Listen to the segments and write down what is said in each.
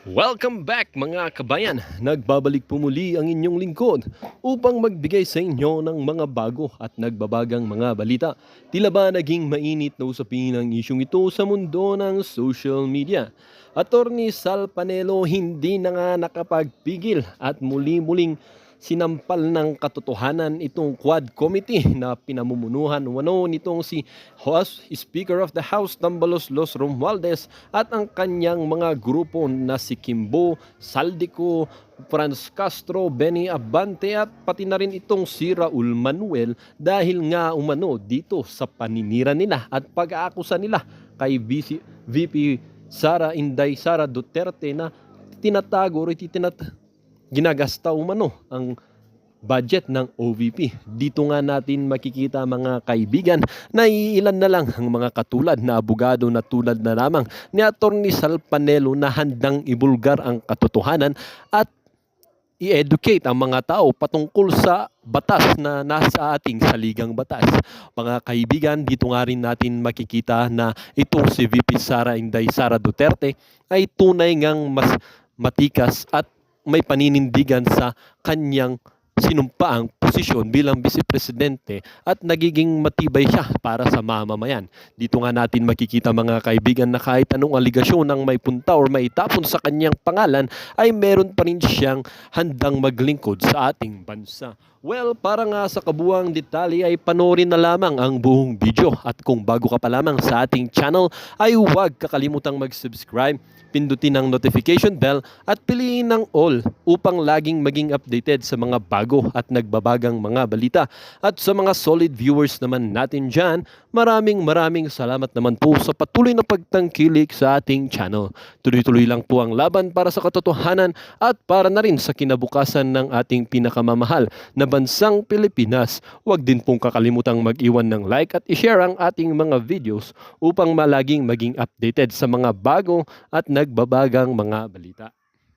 Welcome back mga kabayan! Nagbabalik po muli ang inyong lingkod upang magbigay sa inyo ng mga bago at nagbabagang mga balita. Tila ba naging mainit na usapin ang isyong ito sa mundo ng social media? Attorney Sal Panelo hindi na nga nakapagpigil at muli-muling sinampal ng katotohanan itong Quad Committee na pinamumunuhan umano nitong si Speaker of the House Tambalos Los Romualdez at ang kanyang mga grupo na si Kimbo, Saldico, Franz Castro, Benny Abante at pati na rin itong si Raul Manuel dahil nga umano dito sa paninira nila at pag-aakusa nila kay VP Sara Inday Sara Duterte na tinatago o ginagasta umano ang budget ng OVP. Dito nga natin makikita mga kaibigan na iilan na lang ang mga katulad na abogado na tulad na lamang ni Atty. Sal Panelo na handang ibulgar ang katotohanan at i-educate ang mga tao patungkol sa batas na nasa ating saligang batas. Mga kaibigan, dito nga rin natin makikita na itong si VP Sara Inday Sara Duterte ay tunay ngang mas matikas at may paninindigan sa kanyang sinumpaang posisyon bilang vice-presidente at nagiging matibay siya para sa mamamayan. Dito nga natin makikita mga kaibigan na kahit anong aligasyon ang may punta or may itapon sa kanyang pangalan ay meron pa rin siyang handang maglingkod sa ating bansa. Well, para nga sa kabuang detalye ay panoorin na lamang ang buong video at kung bago ka pa lamang sa ating channel ay huwag kakalimutang mag-subscribe, pindutin ang notification bell at piliin ang all upang laging maging updated sa mga bago at nagbabagang mga balita. At sa mga solid viewers naman natin dyan, maraming salamat naman po sa patuloy na pagtangkilik sa ating channel. Tuloy-tuloy lang po ang laban para sa katotohanan at para na rin sa kinabukasan ng ating pinakamamahal na bansang Pilipinas. Huwag din pong kakalimutang mag-iwan ng like at i-share ang ating mga videos upang malaging maging updated sa mga bago at nagbabagang mga balita.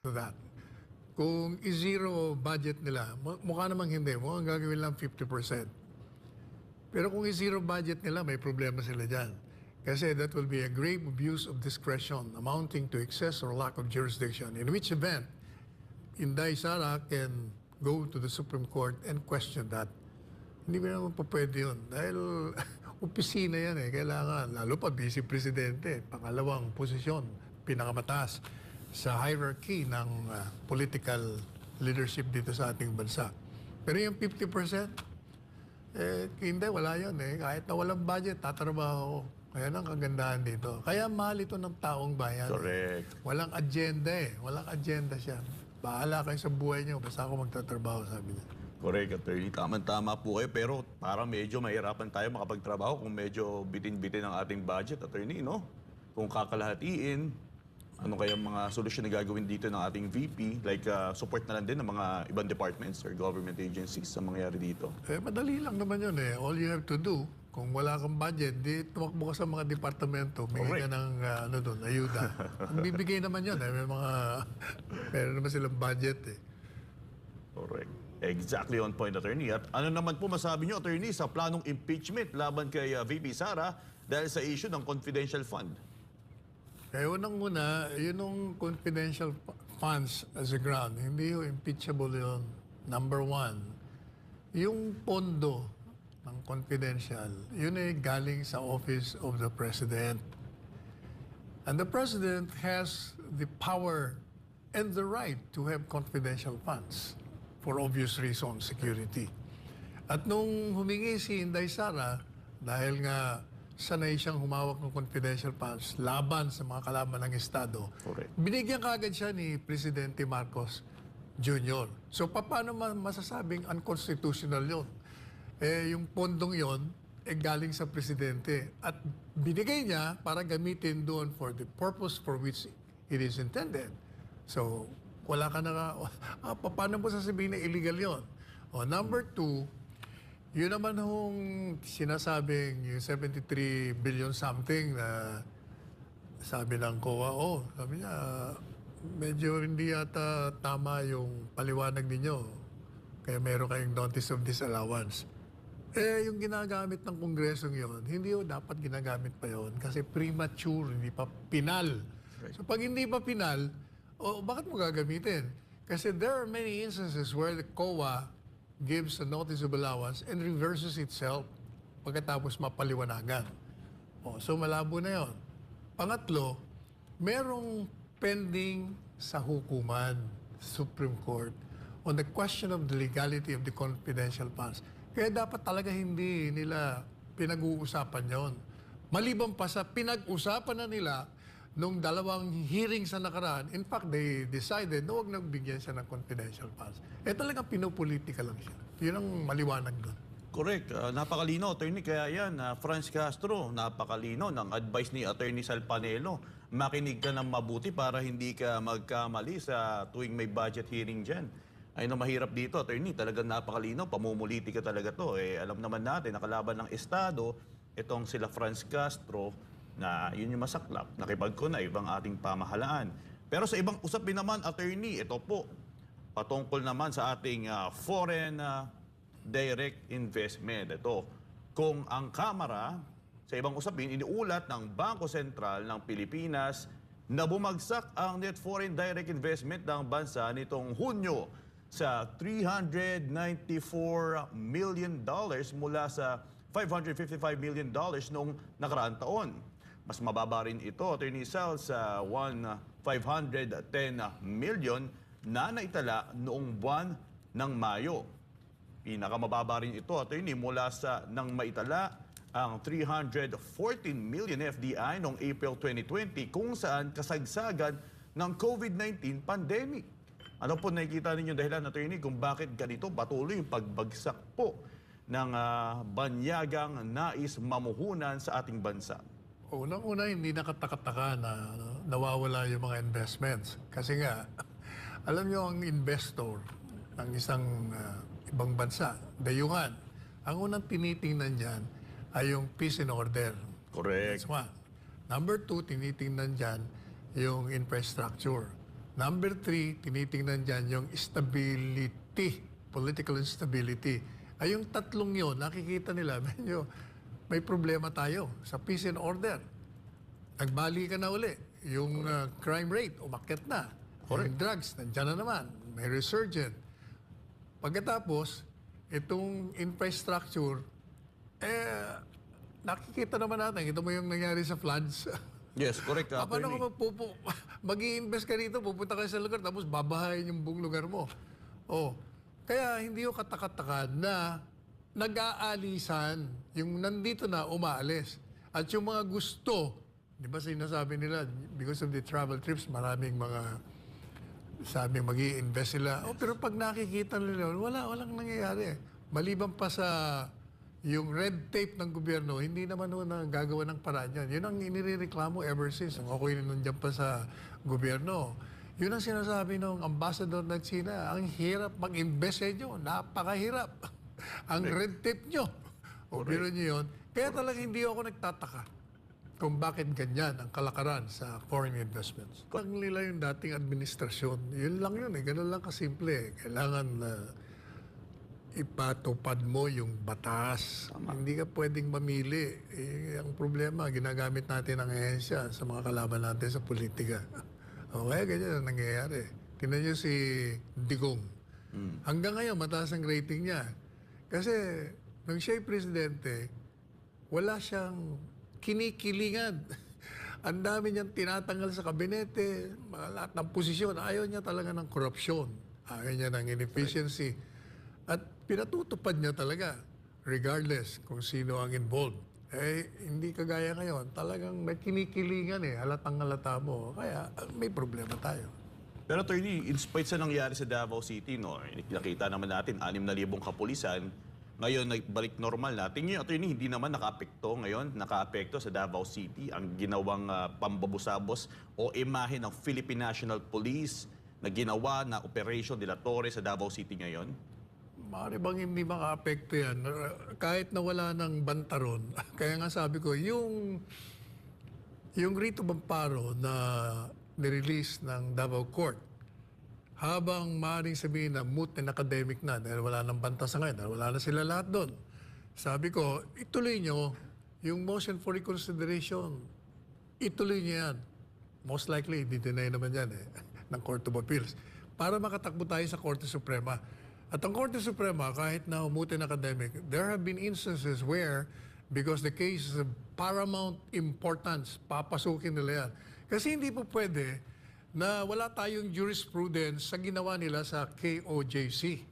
That. Kung i-zero budget nila, mukha namang hindi, mukhang gagawin lang 50%. Pero kung i-zero budget nila, may problema sila dyan. Kasi that will be a grave abuse of discretion amounting to excess or lack of jurisdiction, in which event, Inday Sara can go to the Supreme Court and question that. Hindi ko naman pa pwede yun. Dahil opisina yan eh. Kailangan, lalo pa vice-presidente, pangalawang posisyon, pinakamataas sa hierarchy ng political leadership dito sa ating bansa. Pero yung 50%, hindi, wala yun eh. Kahit na walang budget, tatrabaho ko. Kaya ang kagandahan dito. Kaya mahal ito ng taong bayan. Correct. Walang agenda eh. Walang agenda siya. Bahala kayo sa buhay niyo, basta ako magtatrabaho, sabi niya. Correct, attorney. Tama-tama po kayo. Pero parang medyo mahirapan tayo makapagtrabaho kung medyo bitin-bitin ang ating budget, attorney, no? Kung kakalahatiin, ano kaya mga solusyon na gagawin dito ng ating VP? Like support na lang din ng mga ibang departments or government agencies sa mangyayari dito? Madali lang naman yun eh. All you have to do, kung wala kang budget, di tumakbo ka sa mga departamento, bigyan ka ng ayuda. Ang bibigay naman yun eh. Meron naman silang budget eh. Correct. Exactly on point, attorney. At ano naman po masabi niyo, attorney, sa planong impeachment laban kay VP Sara dahil sa issue ng confidential fund? Kaya unang-una, yun yung confidential funds as a ground, hindi yung impeachable yun. Number one, yung pondo ng confidential, yun ay galing sa Office of the President. And the President has the power and the right to have confidential funds for obvious reasons, security. At nung humingi si Inday Sara, dahil nga sanay siyang humawak ng confidential funds laban sa mga kalaban ng Estado, Correct. binigyan kaagad siya ni Presidente Marcos Jr. So paano masasabing unconstitutional yun? Yung pondong yon galing sa Presidente at binigay niya para gamitin doon for the purpose for which it is intended. So wala ka na, paano mo sasabihin na illegal yon? Number two, yun naman hong sinasabing yung 73 billion something na sabi ng COA, sabi niya, medyo hindi yata tama yung paliwanag ninyo. Kaya meron kayong notice of disallowance. Yung ginagamit ng Kongresong yon, hindi yun dapat ginagamit pa yon kasi premature, hindi pa pinal. So pag hindi pa pinal, O bakit mo gagamitin? Kasi there are many instances where the COA gives a notice of allowance and reverses itself pagkatapos mapaliwanagan. So malabo na yon. Pangatlo, merong pending sa hukuman, Supreme Court, on the question of the legality of the confidential funds. Kaya dapat talaga hindi nila pinag-uusapan yon. Maliban pa sa pinag-usapan na nila nung dalawang hearing sa nakaraan, in fact, they decided na huwag nang bigyan siya ng confidential funds. Talagang pinopolitika lang siya. Yun ang maliwanag doon. Correct. Napakalino, Attorney. Kaya yan, Franz Castro, napakalino ng advice ni Attorney Salpanelo. Makinig ka ng mabuti para hindi ka magkamali sa tuwing may budget hearing dyan. Ay na mahirap dito, Attorney. Talagang napakalino. Pamumulitika talaga to. Alam naman natin, nakalaban ng Estado, itong sila Franz Castro, na yun yung masaklap, nakipagkunay ibang ating pamahalaan. Pero sa ibang usapin naman, Attorney, ito po, patungkol naman sa ating foreign direct investment. Ito, kung ang Kamara, sa ibang usapin, iniulat ng Bangko Sentral ng Pilipinas na bumagsak ang net foreign direct investment ng bansa nitong Hunyo sa $394 million mula sa $555 million noong nakaraang taon. Mas mababa rin ito, Attorney Sal, sa $510 million na naitala noong buwan ng Mayo. Pinakamababa rin ito, Attorney, mula sa nang maitala ang 314 million FDI noong April 2020 kung saan kasagsagan ng COVID-19 pandemic. Ano po nakikita ninyo dahilan, Attorney, kung bakit ganito patuloy yung pagbagsak po ng banyagang nais mamuhunan sa ating bansa? Unang-una, hindi nakataka-taka na nawawala yung mga investments. Kasi nga, alam nyo, ang investor ng isang ibang bansa, dayuhan, ang unang tinitingnan dyan ay yung peace and order. Correct. That's one. Number two, tinitingnan dyan yung infrastructure. Number three, tinitingnan dyan yung stability, political instability. Ay yung tatlong yun, nakikita nila, medyo may problema tayo sa peace and order. Nagbali ka na uli. Yung crime rate, umakyat na. Yung drugs, nandyan na naman. May resurgent. Pagkatapos, itong infrastructure, nakikita naman natin. Ito mo yung nangyari sa floods. Yes, correct. Paano Attorney. ka mag-i-invest ka rito, pupunta ka sa lugar, tapos babahayin yung buong lugar mo. Kaya hindi yung katakataka na nag-aalisan, yung nandito na umaalis. At yung mga gusto, di ba sinasabi nila, because of the travel trips, maraming mga sabi mag-i-invest sila. Pero pag nakikita nila, walang nangyayari. Maliban pa sa yung red tape ng gobyerno, hindi naman na gagawa ng paraan yan. Yun ang inireklamo ever since. Ang ako'y nandiyan pa sa gobyerno. Yun ang sinasabi ng ambassador ng China. Ang hirap mag-invest sa inyo. Napakahirap. Ang red tape nyo. Biro nyo yun. Kaya talaga hindi ako nagtataka kung bakit ganyan ang kalakaran sa foreign investments. Kung nila yung dating administrasyon, yun lang yun. Ganun lang kasimple. Kailangan ipatupad mo yung batas. Hindi ka pwedeng mamili. Ang problema, ginagamit natin ang ehensya sa mga kalaban natin sa politika. Kaya ganyan ang nangyayari. Tingnan niyo si Digong. Hanggang ngayon, mataas ang rating niya. Kasi nung siya'y presidente, wala siyang kinikilingan. Ang dami niyang tinatanggal sa kabinete, lahat ng posisyon. Ayaw niya talaga ng korupsyon. Ayaw niya ng inefficiency. At pinatutupad niya talaga, regardless kung sino ang involved. Hindi kagaya ngayon. Talagang may kinikilingan halatang halata mo. Kaya may problema tayo. Pero Attorney, in spite sa nangyari sa Davao City, nakita naman natin 6,000 kapulisan. Ngayon, balik normal na. Tingin nyo, Attorney, hindi naman naka-apekto sa Davao City ang ginawang pambabusabos o imahe ng Philippine National Police na ginawa na Operation de la Torre sa Davao City ngayon? Maaari bang hindi maka-apekto yan? Kahit na wala ng bantaron. Kaya nga sabi ko, yung Rito Bamparo na nirelease ng Davao Court, habang maaaring sabihin na moot and academic na dahil wala nang banta sa ngayon, dahil wala na sila lahat doon. Sabi ko, ituloy nyo yung motion for reconsideration. Ituloy nyo yan. Most likely, di-deny naman yan ng Court of Appeals para makatakbo tayo sa Korte Suprema. At ang Korte Suprema, kahit na umuti ng academic, there have been instances where, because the case is of paramount importance, papasukin nila yan. Kasi hindi po pwede na wala tayong jurisprudence sa ginawa nila sa KOJC.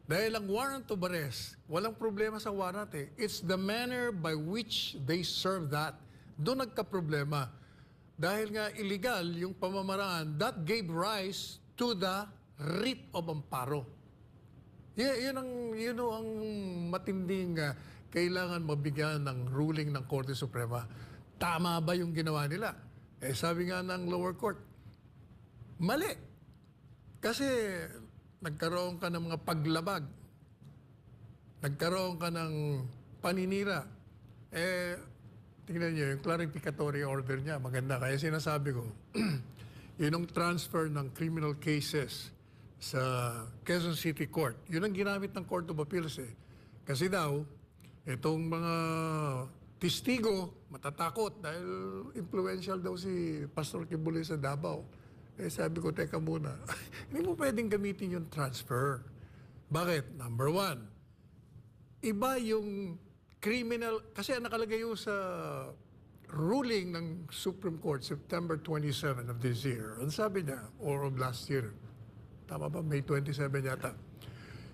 Dahil ang warrant of arrest, walang problema sa warrant eh. It's the manner by which they serve that. Doon nagka-problema. Dahil nga illegal yung pamamaraan, that gave rise to the writ of amparo. Yun ang matinding kailangan mabigyan ng ruling ng Korte Suprema. Tama ba yung ginawa nila? Eh sabi nga ng lower court, mali. Kasi nagkaroon ka ng mga paglabag. Nagkaroon ka ng paninira. Eh, tingnan niyo, yung clarificatory order niya, maganda. Kaya sinasabi ko, yun ang transfer ng criminal cases sa Quezon City Court. Yun ang ginamit ng Court of Appeals eh. Kasi daw, itong mga testigo matatakot dahil influential daw si Pastor Kibuloy sa Davao. Eh sabi ko, teka muna, hindi mo pwedeng gamitin yung transfer. Bakit? Number one, iba yung criminal, kasi ang nakalagay yung sa ruling ng Supreme Court, September 27 of this year. Ang sabi niya, or of last year, tama ba? May 27 yata.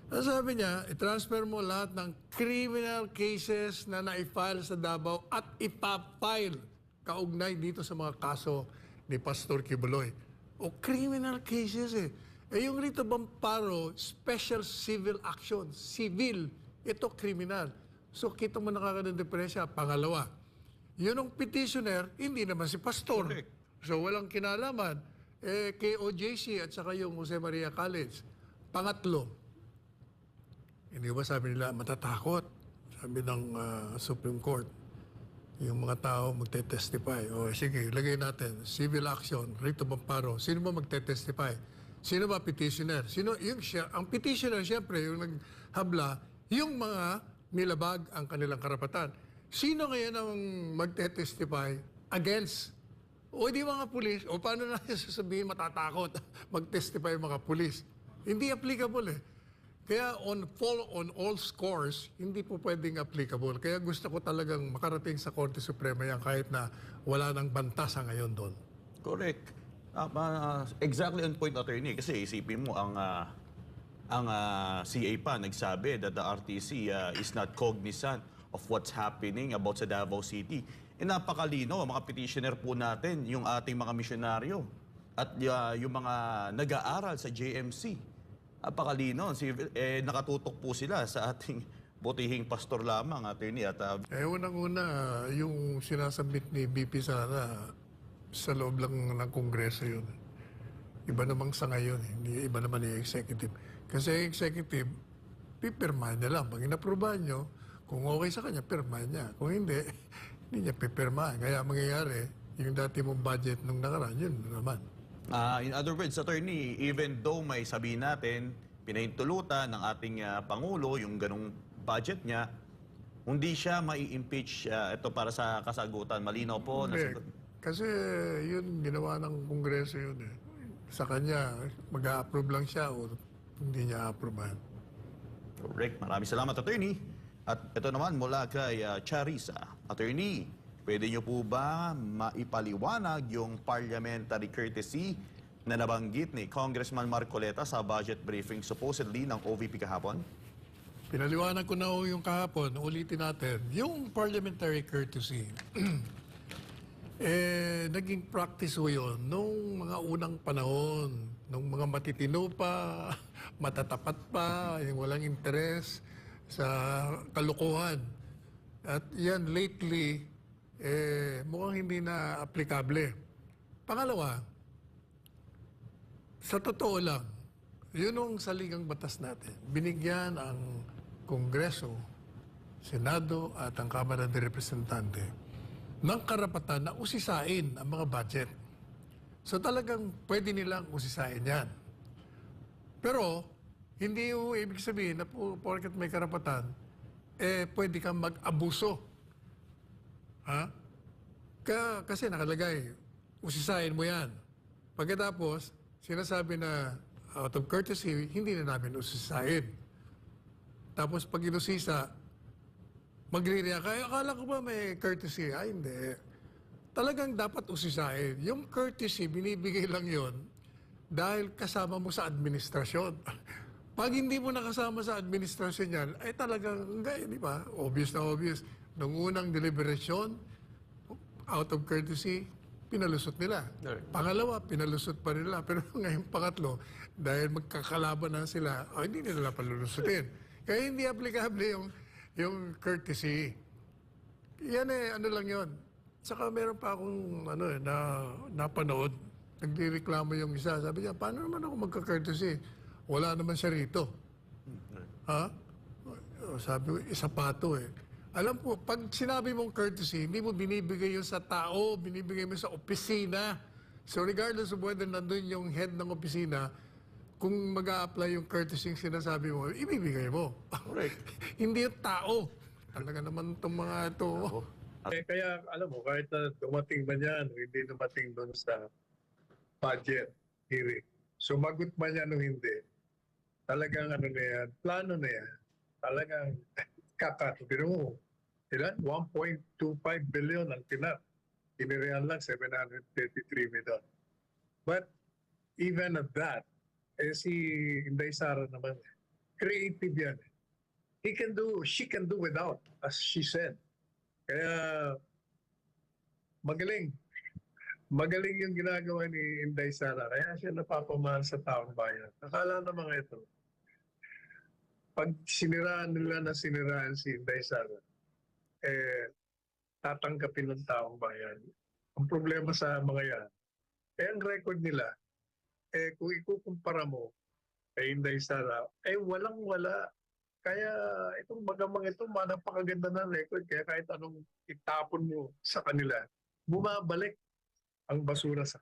Ang sabi niya, i-transfer mo lahat ng criminal cases na na-file sa Davao at ipapile kaugnay dito sa mga kaso ni Pastor Kibuloy. O criminal cases eh. Eh yung rito Amparo, special civil action. Civil, ito criminal. So kita mo nakakadang diferensya. Pangalawa, yun ang petitioner, hindi naman si Pastor. Correct. So walang kinalaman. Eh, KOJC at saka yung Jose Maria College. Pangatlo, hindi ba sabi nila matatakot? Sabi ng Supreme Court, yung mga tao magte-testify. O sige, lagay natin, civil action, writ of amparo. Sino ba magte-testify? Sino ba petitioner? Ang petitioner, siyempre, yung naghabla, yung mga nilabag ang kanilang karapatan. Sino ngayon ang magte-testify against? O di mga pulis, o paano natin sasabihin matatakot mag-testify yung mga pulis? Hindi applicable eh. Kaya on all scores, hindi po pwedeng applicable. Kaya gusto ko talagang makarating sa Korte Suprema yan kahit na wala nang bantasa ngayon doon. Correct. Exactly on point, attorney. Kasi isipin mo, ang CA pa nagsabi that the RTC is not cognizant of what's happening about sa Davao City. Eh napakalino, mga petitioner po natin, yung ating mga misyonaryo at yung mga nag-aaral sa JMC. Napakalino, nakatutok po sila sa ating butihing pastor lamang, attorney. At, Unang-una, yung sinasabit ni BP Sara sa loob lang ng Kongreso yun. Iba namang sa ngayon, hindi iba naman yung executive. Kasi yung executive, pipirmahan niya lang. Pag inaprubahan nyo, kung okay sa kanya, pirmahan niya. Kung hindi, hindi niya pipirmahan. Kaya mangyayari, yung dati mong budget nung nakaraan, yun naman. in other words, attorney, even though may sabihin natin, pinahintulutan ng ating Pangulo, yung ganong budget niya, hindi siya mai-impeach. Ito para sa kasagutan. Malinaw po. Hindi. Kasi yun, ginawa ng Kongreso yun eh. Sa kanya, mag-a-approve lang siya o hindi niya a-approvehan. Correct. Maraming salamat, attorney. At ito naman mula kay Charissa. Attorney, pwede niyo po ba maipaliwanag yung parliamentary courtesy na nabanggit ni Congressman Marcoleta sa budget briefing supposedly ng OVP kahapon? Pinaliwanag ko na yung kahapon, ulitin natin. Yung parliamentary courtesy, naging practice ko yun nung mga unang panahon, nung mga matitino pa, matatapat pa, yung walang interes sa kalukuhan. At yan lately, mukhang hindi na aplikable. Pangalawa, sa totoo lang, yun ang saligang batas natin. Binigyan ang Kongreso, Senado at ang Kamara de Representante ng karapatan na usisain ang mga budget. So talagang pwede nilang usisain yan. Pero hindi yung ibig sabihin na porket may karapatan, pwede kang mag-abuso. Ha? Kasi nakalagay, usisain mo yan. Pagkatapos, sinasabi na out of courtesy, hindi na namin usisahin. Tapos pag inusisa, magre-react. Kaya akala ko ba may courtesy? Ay, hindi. Talagang dapat usisahin. Yung courtesy, binibigay lang yon dahil kasama mo sa administrasyon. Pag hindi mo nakasama sa administrasyon yan, ay talagang, di ba? Obvious na obvious. Nung unang deliberation, out of courtesy, pinalusot nila. Pangalawa, pinalusot pa nila. Pero ngayon pangatlo, dahil magkakalaban na sila, hindi nila palulusutin. Kaya hindi applicable yung courtesy. Yan ano lang yon. Saka meron pa akong napanood. Nagreklamo yung isa. Sabi niya, paano naman ako magka-courtesy? Wala naman siya rito. Ha? Sabi ko, isa pa to eh. Alam po, pag sinabi mong courtesy, hindi mo binibigay yun sa tao, binibigay mo sa opisina. So regardless of whether nandun yung head ng opisina, kung mag-a-apply yung courtesy yung sinasabi mo, ibibigay mo. Correct. Hindi yung tao. Talaga naman itong mga ito. Kaya alam mo, kahit na dumating man yan, hindi dumating doon sa budget hearing. Sumagot man yan o hindi, talagang ano na yan, plano na yan, talagang kakatubiro mo. Ilan? 1.25 billion ang tinap. Inirihan lang 733 million. But even at that, si Inday Sara naman, creative yan. She can do without, as she said. Kaya magaling. Magaling yung ginagawa ni Inday Sara. Kaya siya napapamahal sa taong bayan. Akala na mga ito, pag siniraan nila na siniraan si Inday Sara, tatanggapin ng taong bayan. Ang problema sa mga yan, ang record nila, kung ikukumpara mo kay Inday Sara, walang-wala. Kaya itong magamang ito, napakaganda ng record. Kaya kahit anong itapon mo sa kanila, bumabalik ang basura sa.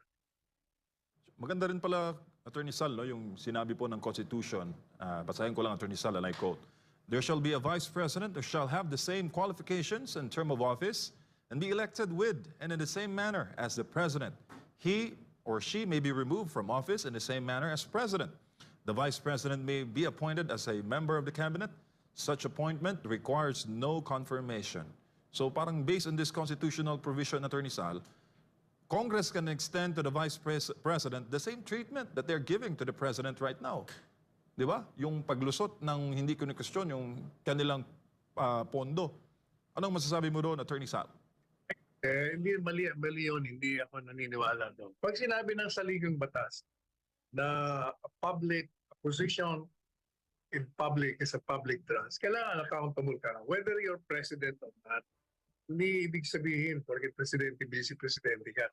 Maganda rin pala, Attorney Sal, no, yung sinabi po ng Constitution, basahin ko lang, Attorney Sal, and I quote, "There shall be a Vice President who shall have the same qualifications and term of office and be elected with and in the same manner as the President. He or she may be removed from office in the same manner as President. The Vice President may be appointed as a member of the Cabinet. Such appointment requires no confirmation." So parang based on this constitutional provision, Attorney Sal, Congress can extend to the Vice President the same treatment that they're giving to the President right now. Di ba? Yung paglusot ng hindi kuni-question yung kanilang pondo. Anong masasabi mo doon, Attorney Sal? Hindi mali yun, hindi ako naniniwala doon. Pag sinabi ng saligang batas na a position in public is a public trust, kailangan accountable ka. Whether you're president or not, hindi ibig sabihin, porque presidente, vice-presidente ka,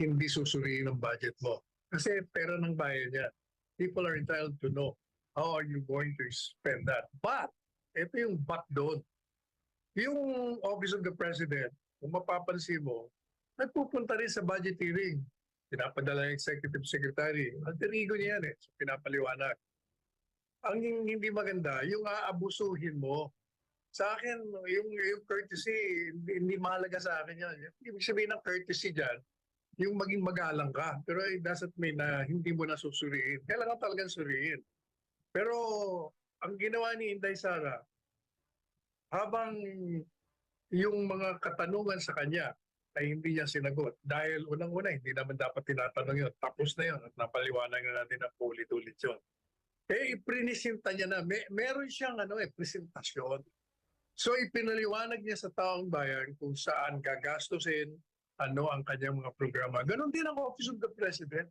hindi susuriin ang budget mo. Kasi pera ng bayan yan. People are entitled to know how are you going to spend that. But, ito yung but doon. Yung Office of the President, kung mapapansin mo, nagpupunta rin sa budget hearing. Pinapadala ng Executive Secretary. Alter ego niya yan So, pinapaliwanag. Ang hindi maganda, yung aabusuhin mo. Sa akin, yung courtesy, hindi mahalaga sa akin yan. Ibig sabihin ng courtesy dyan, yung maging magalang ka. Pero it doesn't mean na hindi mo na susuriin. Kailangan talagang suriin. Pero ang ginawa ni Inday Sara, habang yung mga katanungan sa kanya ay hindi niya sinagot. Dahil unang-una, hindi naman dapat tinatanong yun. Tapos na yun at napaliwanag na natin na ulit-ulit yun. Iprinisinta niya na. Meron siyang presentasyon. So ipinaliwanag niya sa taong bayan kung saan gagastusin, ano ang kanyang mga programa. Ganon din ang Office of the President.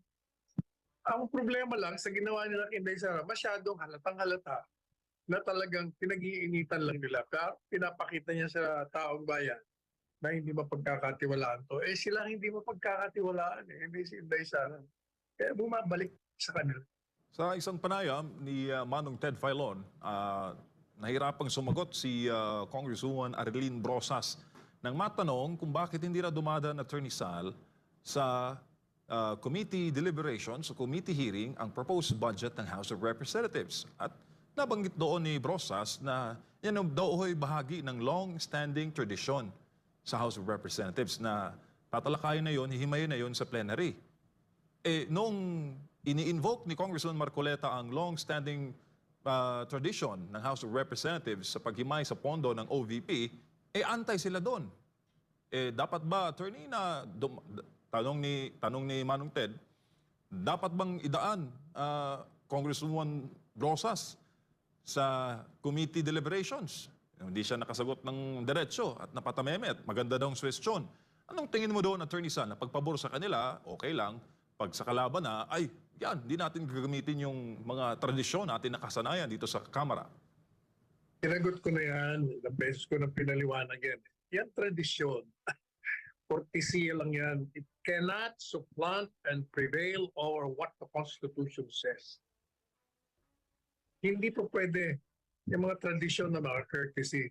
Ang problema lang sa ginawa nila kay Inday Sara, masyadong halatang-halata na talagang pinag-iinitan lang nila. Kaya pinapakita niya sa taong bayan na hindi mapagkakatiwalaan to. Sila hindi mapagkakatiwalaan. Hindi si Inday Sara. Kaya bumabalik sa kanila. Sa isang panayam ni Manong Ted Filon, nahirapang sumagot si Congresswoman Arlene Brosas nang matanong kung bakit hindi na dumadaan, Attorney Sal, sa committee deliberations o committee hearing ang proposed budget ng House of Representatives. At nabanggit doon ni Brosas na yan daw ay bahagi ng long-standing tradition sa House of Representatives na tatalakayin na yon, hihimayin na yon sa plenary. Noong ini-invoke ni Congressman Marcoleta ang long-standing tradition ng House of Representatives sa paghimay sa pondo ng OVP, antay sila doon. Dapat ba, attorney, na tanong ni Manong Ted, dapat bang idaan Congresswoman Rosas sa committee deliberations? Hindi siya nakasagot ng diretsyo at napatameme at maganda daw ang question. Anong tingin mo doon, Attorney San, na pagpabor sa kanila, okay lang, pag sa kalaban na, yan, hindi natin gagamitin yung mga tradisyon natin nakasanayan dito sa Kamara. Sinagot ko na yan, ilang beses ko na pinaliwanag yan. Yan tradisyon. Cortesia lang yan. It cannot supplant and prevail over what the Constitution says. Hindi po pwede yung mga tradisyon na mga courtesy.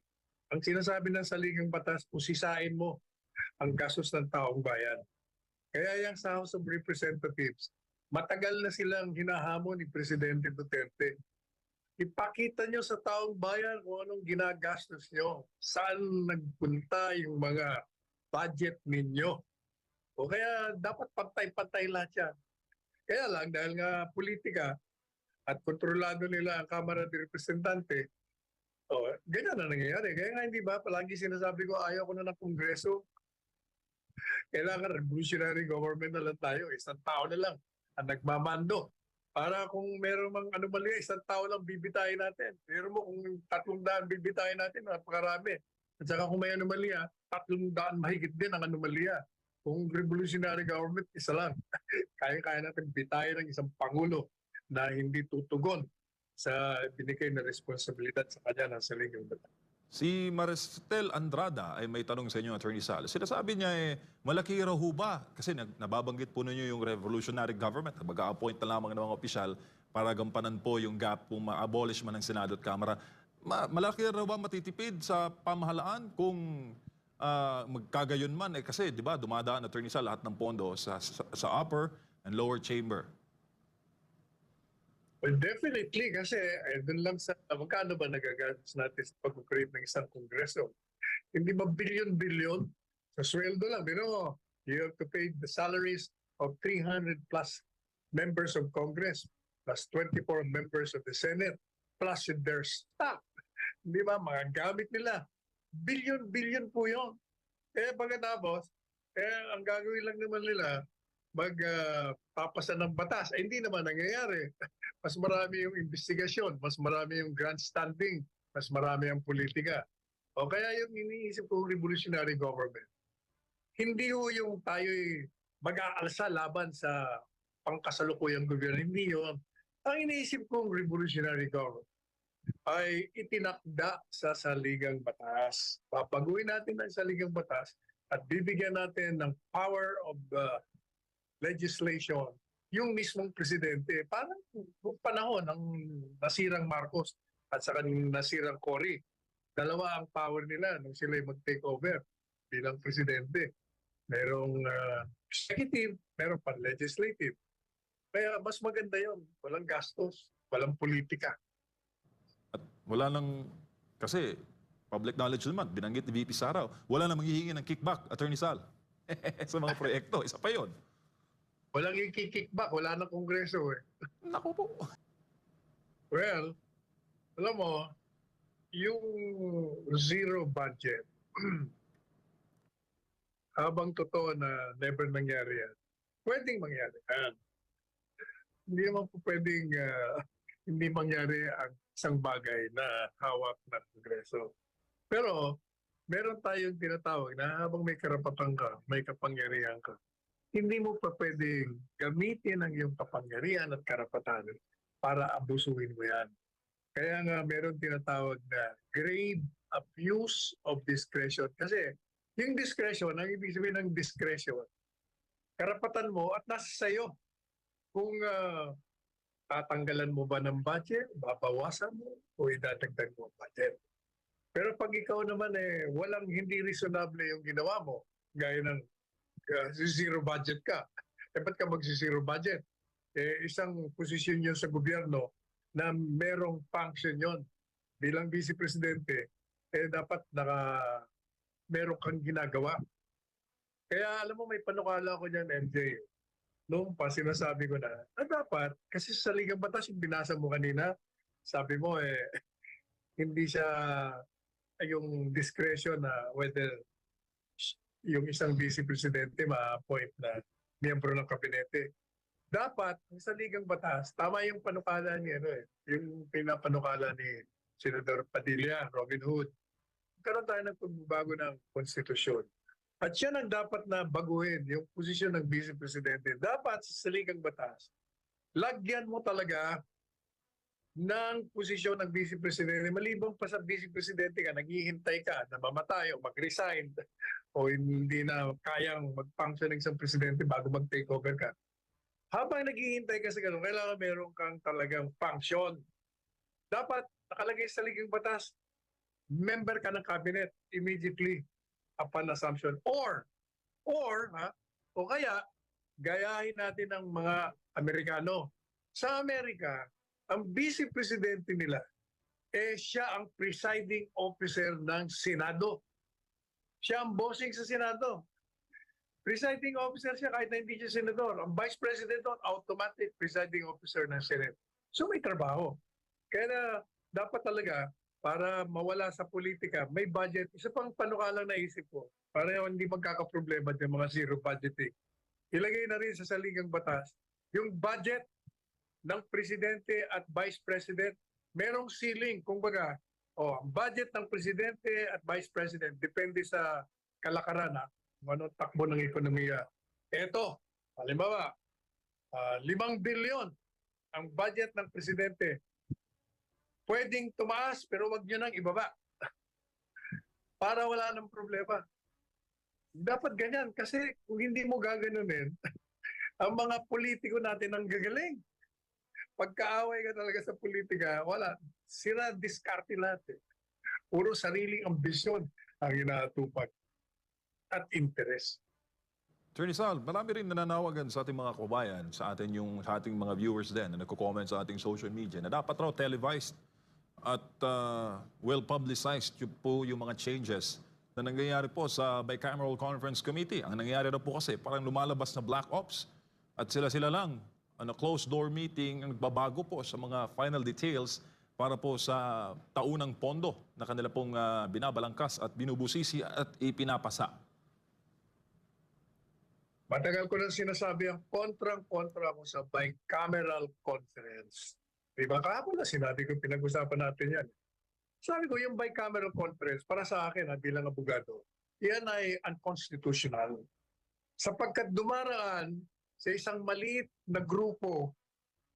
Ang sinasabi ng saligang batas, pusisain mo ang gastos ng taong bayan. Kaya yung sa House of Representatives, matagal na silang hinahamon ni Presidente Duterte. Ipakita nyo sa taong bayan kung anong ginagastos nyo. Saan nagpunta yung mga budget ninyo. O kaya dapat pantay-pantay lahat yan. Kaya lang, dahil nga politika at kontrolado nila ang Kamara de Representante, ganyan na nangyayari. Kaya nga hindi ba, palagi sinasabi ko, ayaw ko na ng Kongreso. Kailangan revolutionary government na lang tayo. Isang tao na lang ang nagmamando. Para kung meron mang anomalya, isang tao lang bibitayin natin. Pero mo kung 300 bibitayin natin, napakarami. At saka kung may anomalya, 300 mahigit din ang anomalya. Kung revolutionary government, isa lang. Kaya-kaya natin bitayin ng isang pangulo na hindi tutugon sa binigay na responsibilidad sa kanya ng saligang batas. Si Maristel Andrada ay may tanong sa inyo, Attorney Sal. Sinasabi niya malaki raw ho ba? Kasi nababanggit po ninyo yung revolutionary government. Mag-a-appoint na lamang ng mga opisyal para gampanan po yung gap kung ma-abolish man ng Senado at Kamara. Malaki raw ba matitipid sa pamahalaan kung magkagayon man? Kasi di ba dumadaan, Attorney Sal, lahat ng pondo sa upper and lower chamber. Well, definitely kasi doon lang sa magkano ba nagagastos natin sa pag-create ng isang kongreso. Hindi ba billion-billion sa sweldo lang. Pero you have to pay the salaries of 300 plus members of Congress plus 24 members of the Senate plus their staff. Hindi ba? Mga gamit nila. Billion-billion po yun. Pagkatapos, ang gagawin lang naman nila, magpapasa ng batas. Hindi naman nangyayari. Mas marami yung investigasyon, mas marami yung grandstanding, mas marami ang politika. O kaya yung iniisip ko revolutionary government. Hindi ho yung tayo'y mag-aalsa laban sa pangkasalukuyang gobyerno. Hindi yun. Ang iniisip kong revolutionary government ay itinakda sa saligang batas. Papaguhin natin ang saligang batas at bibigyan natin ng power of legislation yung mismong presidente. Parang panahon ng nasirang Marcos at saka ng nasirang Cory. Dalawa ang power nila nung sila mag-take over bilang presidente. Merong executive, meron pa legislative. Kaya mas maganda yon. Walang gastos, walang politika. At wala nang, kasi public knowledge naman, binanggit ni VP Sara, wala nang manghihingi ng kickback, Attorney Sal, sa mga proyekto. Isa pa yon. Walang i-kickback, wala na kongreso eh. Naku po. Well, alam mo, yung zero budget, habang totoo na never nangyari yan, pwedeng mangyari yan. Hindi naman po pwedeng hindi mangyari ang isang bagay na hawak ng kongreso. Pero, meron tayong tinatawag na habang may karapatan ka, may kapangyarihan ka, hindi mo pa pwedeng gamitin ang iyong kapangyarihan at karapatan para abusuhin mo yan. Kaya nga meron tinatawag na grave abuse of discretion. Kasi yung discretion, ang ibig sabihin ng discretion, karapatan mo at nasa sayo. Kung tatanggalan mo ba ng budget, babawasan mo, o idadagdag mo ang budget. Pero pag ikaw naman walang hindi reasonable yung ginawa mo, gaya ng zero budget ka. Ba't ka mag-zero budget? Isang posisyon yun sa gobyerno na merong function yun. Bilang Vice Presidente, dapat meron kang ginagawa. Kaya alam mo, may panukala ko dyan, MJ, noong pa sinasabi ko na dapat, kasi sa Ligang Batas yung binasa mo kanina, sabi mo hindi siya yung discretion na whether yung isang vice presidente ma-appoint na miyembro ng kabinete. Dapat, sa Ligang Batas, tama yung panukala ni yung pinapanukala ni Senador Padilla, Robin Hood. Karoon tayo ng pagbabago ng konstitusyon. At yan ang dapat na baguhin, yung posisyon ng Vice Presidente. Dapat sa Ligang Batas, lagyan mo talaga ng posisyon ng Vice Presidente. Maliban pa sa Vice Presidente ka, naghihintay ka na mamatay o mag-resign o hindi na kayang mag-function ng isang presidente bago mag-take over ka. Habang naghihintay ka sa ganun, kailangan meron kang talagang function. Dapat nakalagay sa Ligang Batas, member ka ng cabinet immediately upon assumption. O kaya, gayahin natin ng mga Amerikano. Sa Amerika, ang vice presidente nila, siya ang presiding officer ng Senado. Siya ang bossing sa Senado. Presiding officer siya kahit na hindi siya senador. Ang vice president doon, automatic presiding officer ng Senate. So may trabaho. Kaya dapat talaga, para mawala sa politika, may budget. Isa pang panukalang naisip ko, para hindi magkakaproblema ng mga zero budgeting. Ilagay na rin sa Saligang Batas, yung budget ng presidente at vice president, merong ceiling. Kumbaga, ang budget ng presidente at vice president, depende sa kalakaran, kung ano takbo ng ekonomiya. Eto, halimbawa, 5 bilyon ang budget ng presidente. Pwedeng tumaas pero wag nyo nang ibaba. Para wala ng problema. Dapat ganyan kasi kung hindi mo gaganunin, ang mga politiko natin ang gagaling. Pagkaaway ka talaga sa politika, wala. Sira diskarte lahat. Puro sariling ambisyon ang inaatupag at interes. Attorney Sal, marami rin nananawagan sa ating mga kababayan, sa ating mga viewers din na nagko-comment sa ating social media na dapat raw televised at well-publicized po yung mga changes na nangyayari po sa Bicameral Conference Committee. Ang nangyayari na po kasi parang lumalabas na black ops at sila-sila lang closed-door meeting ang nagbabago po sa mga final details para po sa taunang pondo na kanila pong binabalangkas at binubusisi at ipinapasa. Matagal ko nang sinasabi ang kontrang-kontra ako sa bicameral conference. Diba kahapon na sinabi ko, pinag-usapan natin yan. Sabi ko, yung bicameral conference, para sa akin bilang abogado, yan ay unconstitutional. Sapagkat dumaraan sa isang maliit na grupo,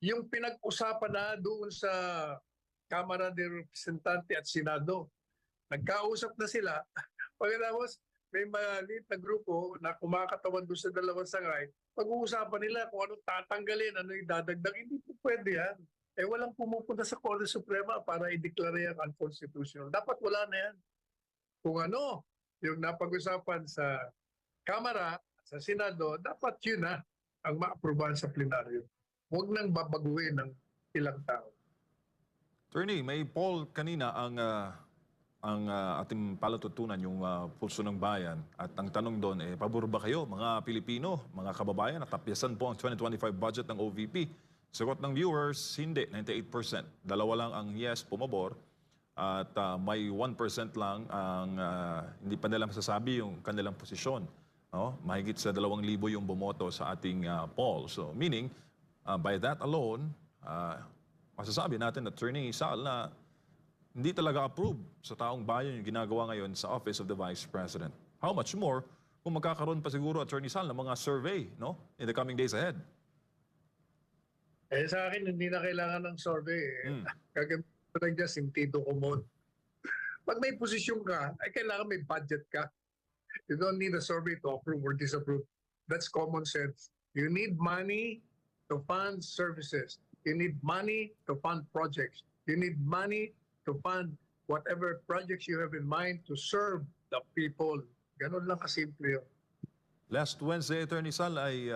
yung pinag-usapan na doon sa Kamara de Representante at Senado. Nagkausap na sila. Pagkatapos, may maliit na grupo na kumakatawan doon sa dalawang sangay, pag-uusapan nila kung anong tatanggalin, ano yung dadagdag. Hindi po pwede yan. Walang pumupunta sa Korte Suprema para i-declare yan unconstitutional. Dapat wala na yan. Kung ano, yung napag-usapan sa Kamara, sa Senado, dapat yun ang ma-aprobahan sa plenaryo. Huwag nang babaguhin ng ilang tao. Attorney, may poll kanina ang ating palatutunan, yung Pulso ng Bayan. At ang tanong doon, pabor ba kayo, mga Pilipino, mga kababayan, at tapyasan po ang 2025 budget ng OVP? Sagot ng viewers, hindi, 98%. Dalawa lang ang yes, pumabor. At may 1% lang ang hindi pa nila masasabi yung kanilang posisyon. No? Mahigit sa 2,000 yung bumoto sa ating poll. So meaning, by that alone, masasabi natin, Attorney Sal, na hindi talaga approve sa taong bayan yung ginagawa ngayon sa Office of the Vice President. How much more kung magkakaroon pa siguro, Attorney Sal, ng mga survey in the coming days ahead? Sa akin, hindi na kailangan ng survey. Gagawin ko lang dyan, sentido común. Pag may posisyon ka, kailangan may budget ka. You don't need a survey to approve or disapprove. That's common sense. You need money to fund services. You need money to fund projects. You need money to fund whatever projects you have in mind to serve the people. Ganun lang kasimple yun. Last Wednesday, Attorney Sal, ay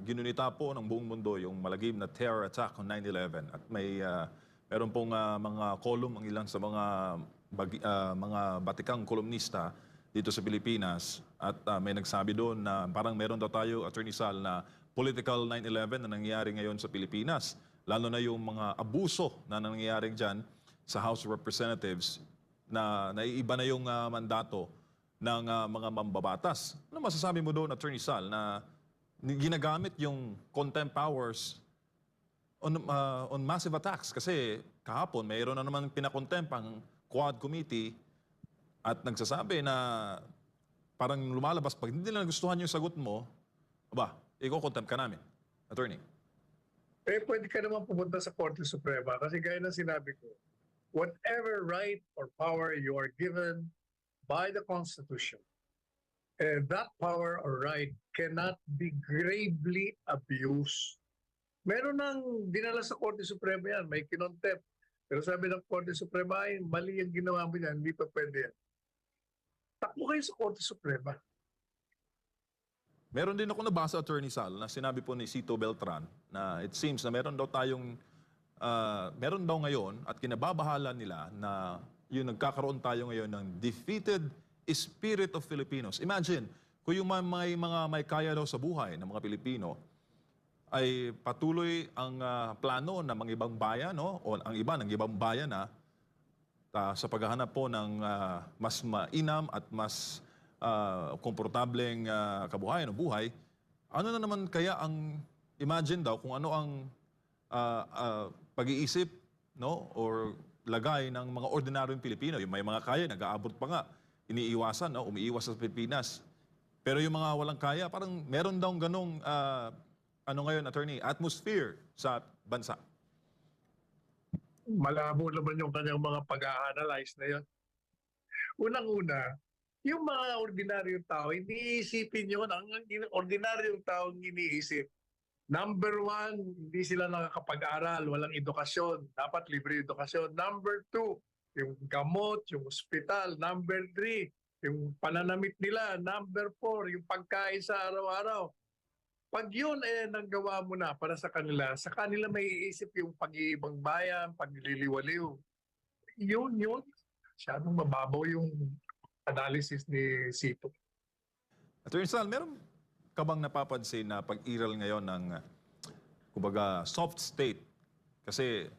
ginunita po ng buong mundo yung malagim na terror attack on 9/11. At meron pong mga column ang ilan sa mga batikang kolumnista dito sa Pilipinas. At may nagsabi doon na parang meron daw tayo, Attorney Sal, na political 9/11 na nangyayari ngayon sa Pilipinas. Lalo na yung mga abuso na nangyayari dyan sa House of Representatives na naiiba na yung mandato ng mga mambabatas. Ano masasabi mo doon, Attorney Sal, na ginagamit yung contempt powers on massive attacks? Kasi kahapon, mayroon na naman pinakontempt ang Quad Committee at nagsasabi na parang lumalabas, pag hindi nila nagustuhan yung sagot mo, aba, iko-contempt ka namin. Attorney. Pwede ka naman pumunta sa Korte Suprema kasi gaya ng sinabi ko, whatever right or power you are given by the Constitution, that power or right cannot be gravely abused. Meron nang dinala sa Korte Suprema yan, may kinontempt. Pero sabi ng Korte Suprema, ay mali ang ginawa mo yan, hindi pa pwede yan. Takbo kayo sa Korte Suprema. Meron din ako nabasa, Attorney Sal, na sinabi po ni Cito Beltran na it seems na meron daw ngayon at kinababahala nila na yung nagkakaroon tayo ngayon ng defeated spirit of Filipinos. Imagine, kung yung may kaya daw sa buhay ng mga Pilipino ay patuloy ang plano ng mga ibang bayan, no? O ang iba ng ibang bayan na sa paghahanap po ng mas mainam at mas komportableng kabuhayan o buhay, ano na naman kaya ang imagine daw kung ano ang pag-iisip, no, or lagay ng mga ordinaryong Pilipino. Yung may mga kaya, nag-aabot pa nga, iniiwasan, no, umiiwas sa Pilipinas. Pero yung mga walang kaya, parang meron daw ganong, ano ngayon, Attorney, atmosphere sa bansa. Malabo naman yung kanyang mga pag-a-analyze na yun. Unang-una, yung mga ordinaryong tao, hindi iisipin yun. Ang ordinaryong tao iniisip. Number one, hindi sila nakakapag-aral, walang edukasyon. Dapat libre edukasyon. Number two, yung gamot, yung ospital. Number three, yung pananamit nila. Number four, yung pagkain sa araw-araw. Pag yun nagawa mo na para sa kanila may iisip yung pag-iibang bayan, pagliliwaliw. Yun. Masyadong mababaw yung analysis ni Cito. Attorney Sal, meron ka bang napapansin na pag-iral ngayon ng, kumbaga, soft state? Kasi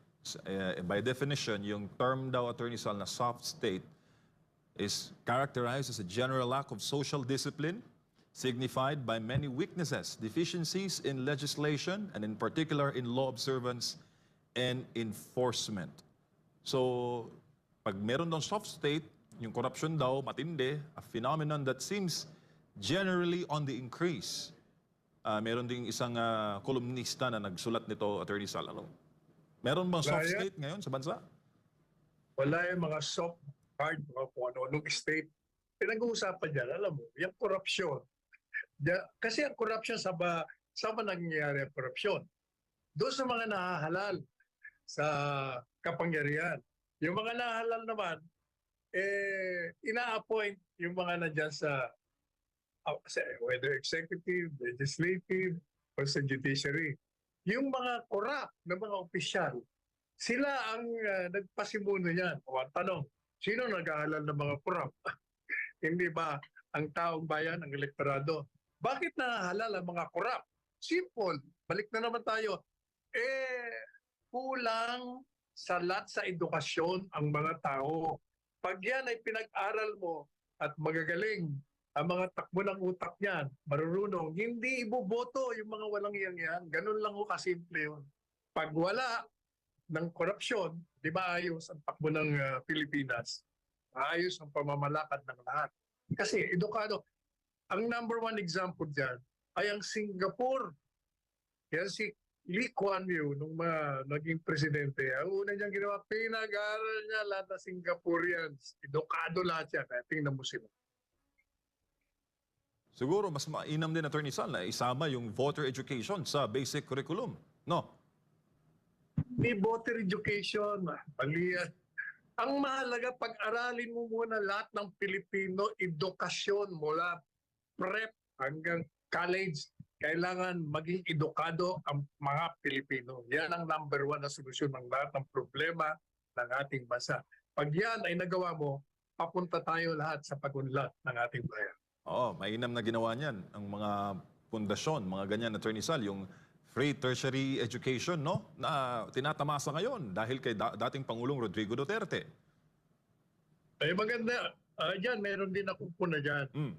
by definition, yung term daw, Attorney Sal, na soft state is characterized as a general lack of social discipline, signified by many weaknesses, deficiencies in legislation, and in particular in law observance and enforcement. So, pag meron daw soft state, yung corruption daw matindi, a phenomenon that seems generally on the increase. Meron ding isang kolumnista na nagsulat nito, Attorney Sal. Meron bang soft Wala yan. state ngayon sa bansa? Wala yung mga soft hard, mga kung ano-anong state. Pinag-uusapan dyan, alam mo, yung korupsyon. Kasi ang korupsyon, saan ba nangyayari ang korupsyon? Doon sa mga nahahalal sa kapangyarihan. Yung mga nahahalal naman, ina-appoint yung mga nandyan sa whether executive, legislative, or sa judiciary. Yung mga corrupt na mga opisyal, sila ang nagpasimuno yan. O ang tanong, sino nag-aalala ng mga corrupt? Hindi ba ang taong bayan, ang elektorado? Bakit nahahalal ang mga corrupt? Simple. Balik na naman tayo. Kulang salat sa edukasyon ang mga tao. Pag yan ay pinag-aral mo at magagaling ang mga takbo ng utak niyan, marurunong, hindi iboboto yung mga walang yan. Ganun lang ho kasimple yun. Pag wala ng korupsyon, di ba ayos ang takbo ng Pilipinas? Ayos ang pamamalakad ng lahat. Kasi edukado, ang number one example dyan ay ang Singapore. Yan si Lee Kuan Yew, nung naging presidente, ang una niyang ginawa, pinag-aaral niya lahat ng Singaporeans. Edukado lahat yan. Kaya tingnan mo sila. Siguro mas mainam din, Attorney Sal, na isama yung voter education sa basic curriculum. No? May voter education, mali yan. Ang mahalaga, pag-aralin mo muna lahat ng Pilipino, edukasyon mula prep hanggang college. Kailangan maging edukado ang mga Pilipino. Yan ang number one na solusyon ng lahat ng problema ng ating bansa. Pag yan ay nagawa mo, papunta tayo lahat sa pagunlad ng ating bayan. Oo, mainam na ginawa niyan ang mga pundasyon, mga ganyan, Attorney Sal, yung free tertiary education, no? Na tinatamasa ngayon dahil kay dating Pangulong Rodrigo Duterte. Ay maganda. Diyan, meron din akong puna dyan. Mm.